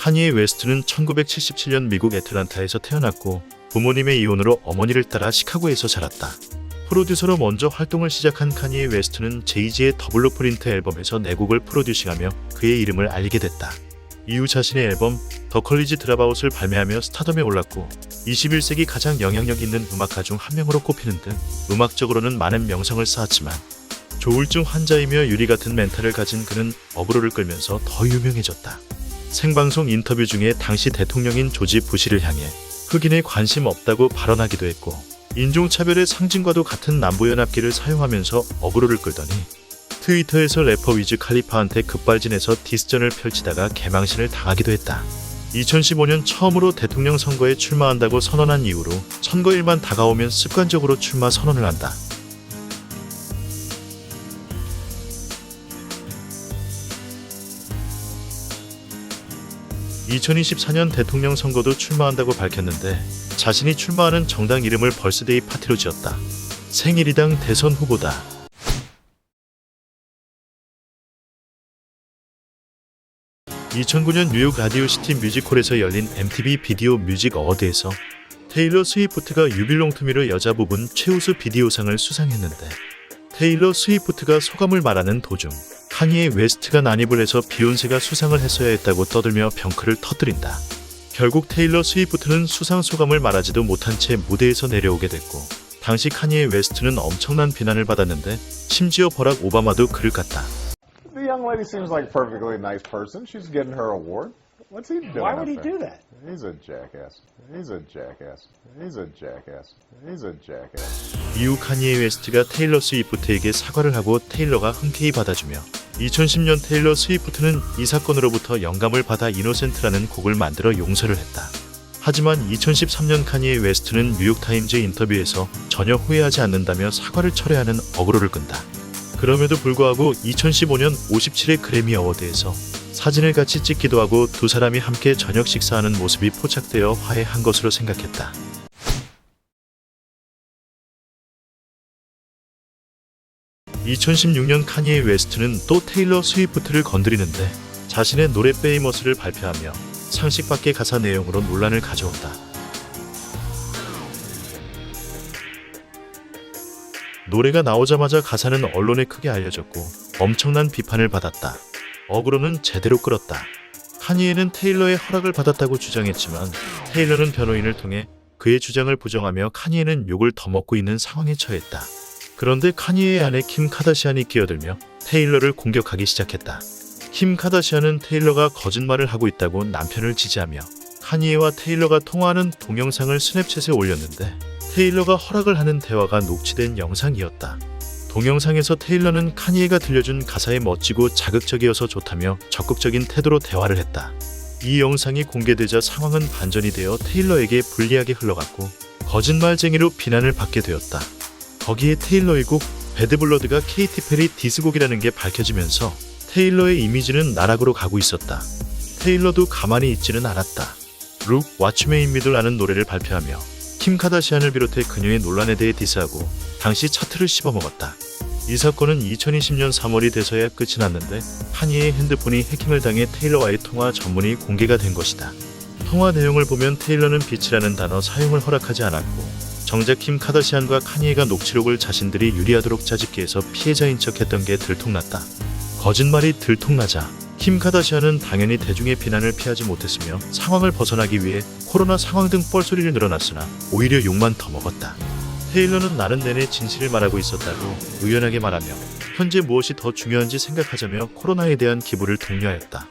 카니에 웨스트는 1977년 미국 애틀란타에서 태어났고 부모님의 이혼으로 어머니를 따라 시카고에서 자랐다. 프로듀서로 먼저 활동을 시작한 카니에 웨스트는 제이지의 더블로 프린트 앨범에서 4곡을 프로듀싱하며 그의 이름을 알리게 됐다. 이후 자신의 앨범 더 컬리지 드랍아웃을 발매하며 스타덤에 올랐고 21세기 가장 영향력 있는 음악가 중 한 명으로 꼽히는 등 음악적으로는 많은 명성을 쌓았지만 조울증 환자이며 유리 같은 멘탈을 가진 그는 어그로를 끌면서 더 유명해졌다. 생방송 인터뷰 중에 당시 대통령인 조지 부시를 향해 흑인에 관심 없다고 발언하기도 했고 인종차별의 상징과도 같은 남부연합기를 사용하면서 어그로를 끌더니 트위터에서 래퍼 위즈 칼리파한테 급발진해서 디스전을 펼치다가 개망신을 당하기도 했다. 2015년 처음으로 대통령 선거에 출마한다고 선언한 이후로 선거일만 다가오면 습관적으로 출마 선언을 한다. (2024년) 대통령 선거도 출마한다고 밝혔는데 자신이 출마하는 정당 이름을 벌스데이 파티로 지었다. 생일이당 대선 후보다. 2009년 뉴욕 라디오 시티 뮤직홀에서 열린 MTV 비디오 뮤직 어워드에서 테일러 스위프트가 유빌롱투미로 여자 부분 최우수 비디오상을 수상했는데 테일러 스위프트가 소감을 말하는 도중 카니에 웨스트가 난입을 해서 비욘세가 수상을 했어야 했다고 떠들며 병크를 터뜨린다. 결국 테일러 스위프트는 수상 소감을 말하지도 못한 채 무대에서 내려오게 됐고 당시 카니에 웨스트는 엄청난 비난을 받았는데 심지어 버락 오바마도 그를 깠다. The young lady seems like a perfectly nice person. She's getting her award. What's he doing? Why would he up there? do that? He's a jackass. He's a jackass. He's a jackass. He's a jackass. 이후 카니에 웨스트가 테일러 스위프트에게 사과를 하고 테일러가 흔쾌히 받아주며 2010년 테일러 스위프트는 이 사건으로부터 영감을 받아 이노센트라는 곡을 만들어 용서를 했다. 하지만 2013년 카니에 웨스트는 뉴욕타임즈 인터뷰에서 전혀 후회하지 않는다며 사과를 철회하는 어그로를 끈다. 그럼에도 불구하고 2015년 57회 그래미 어워드에서 사진을 같이 찍기도 하고 두 사람이 함께 저녁 식사하는 모습이 포착되어 화해한 것으로 생각했다. (2016년) 카니에 웨스트는 또 테일러 스위프트를 건드리는데 자신의 노래 페이머스를 발표하며 상식 밖의 가사 내용으로 논란을 가져온다. 노래가 나오자마자 가사는 언론에 크게 알려졌고 엄청난 비판을 받았다. 어그로는 제대로 끌었다. 카니에는 테일러의 허락을 받았다고 주장했지만 테일러는 변호인을 통해 그의 주장을 부정하며 카니에는 욕을 더 먹고 있는 상황에 처했다. 그런데 카니에의 아내 킴 카다시안이 끼어들며 테일러를 공격하기 시작했다. 킴 카다시안은 테일러가 거짓말을 하고 있다고 남편을 지지하며 카니에와 테일러가 통화하는 동영상을 스냅챗에 올렸는데 테일러가 허락을 하는 대화가 녹취된 영상이었다. 동영상에서 테일러는 카니에가 들려준 가사에 멋지고 자극적이어서 좋다며 적극적인 태도로 대화를 했다. 이 영상이 공개되자 상황은 반전이 되어 테일러에게 불리하게 흘러갔고 거짓말쟁이로 비난을 받게 되었다. 거기에 테일러의 곡 배드블러드가 케이티 페리 디스곡이라는 게 밝혀지면서 테일러의 이미지는 나락으로 가고 있었다. 테일러도 가만히 있지는 않았다. 룩 Watch Me in Middle라는 노래를 발표하며 킴 카다시안을 비롯해 그녀의 논란에 대해 디스하고 당시 차트를 씹어먹었다. 이 사건은 2020년 3월이 돼서야 끝이 났는데 카니에의 핸드폰이 해킹을 당해 테일러와의 통화 전문이 공개가 된 것이다. 통화 내용을 보면 테일러는 빛이라는 단어 사용을 허락하지 않았고 정작 킴 카다시안과 카니에가 녹취록을 자신들이 유리하도록 짜집기해서 피해자인 척했던 게 들통났다. 거짓말이 들통나자 킴 카다시안은 당연히 대중의 비난을 피하지 못했으며 상황을 벗어나기 위해 코로나 상황 등 뻘소리를 늘어놨으나 오히려 욕만 더 먹었다. 테일러는 나는 내내 진실을 말하고 있었다고 의연하게 말하며 현재 무엇이 더 중요한지 생각하자며 코로나에 대한 기부를 독려하였다.